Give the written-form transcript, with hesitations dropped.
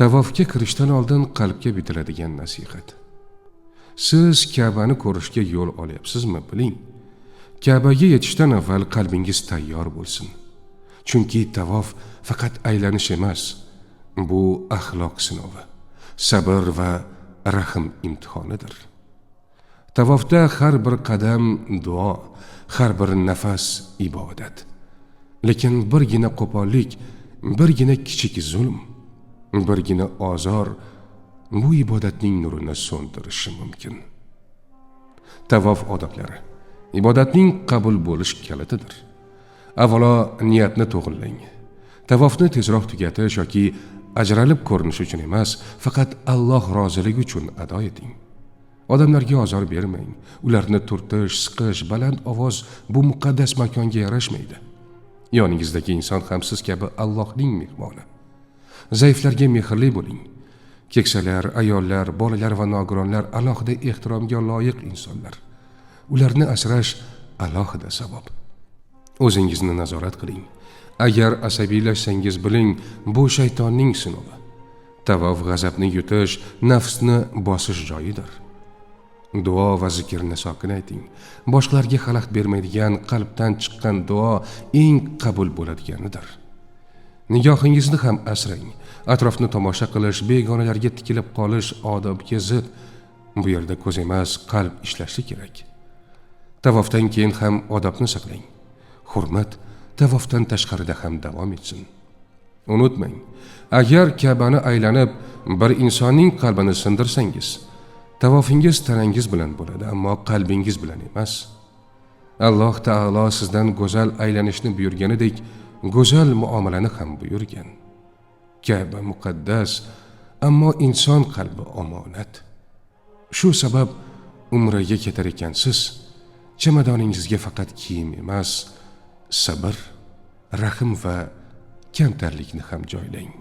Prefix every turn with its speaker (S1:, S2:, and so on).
S1: Tavofga kirishdan oldin qalbga bitiladigan nasihat. Siz Ka'bani ko'rishga yo'l olyapsizmi, biling. Ka'baga yetishdan avval qalbingiz tayyor bo'lsin. Chunki tavof faqat aylanish emas, bu axloq sinovi, sabr va rahm imtihonidir. Tavofda har bir qadam duo, har bir nafas ibodat. Lekin birgina qo'pollik, birgina kichik zulm, birgina ozor bu ibodatning nurini so'ndirishi mumkin. Tavof odoblari ibodatning qabul bo'lish kalitidir. Avvalo niyatni to'g'rilang. Tavofni tezroq tugatish yoki ajralib ko'rinish uchun emas, faqat Alloh roziligi uchun ado eting. Odamlarga ozor bermang. Ularni turtish, siqish, baland ovoz bu muqaddas makonga yarashmaydi. Yoningizdagi inson ham siz kabi Allohning mehmoni. Zaiflarga mehrli bo'ling. Keksalar, ayollar, bolalar va nogironlar alohida ehtiromga loyiq insonlar. Ularni asrash alohida savob. O'zingizni nazorat qiling. Agar asabiylashsangiz biling, bu shaytonning sinovi. Tavof g'azabni yutish, nafsni bosish joyidir. Duo va zikrni sokin ayting. Boshqalarga xalaqit bermaydigan qalbdan chiqqan duo eng qabul bo'ladiganidir. Nigohingizni ham asrang. Atrofni tomosha qilish, begonalarga tikilib qolish odobga zid. Bu yerda ko'z emas, qalb ishlashi kerak. Tavofdan keyin ham odobni saqlang. Hurmat tavofdan tashqarida ham davom etsin. Unutmang, agar Ka'bani aylanib bir insonning qalbini sindirsangiz, tavofingiz tanangiz bilan bo'ladi, ammo qalbingiz bilan emas. Alloh taolo sizdan go'zal aylanishni buyurganidek, go'zal muomalani ham buyurgan. Ka'ba muqaddas, ammo inson qalbi omonat. Shu sabab umraga ketar ekansiz, chamadoningizga faqat kiyim emas, sabr, rahm va kamtarlikni ham joylang.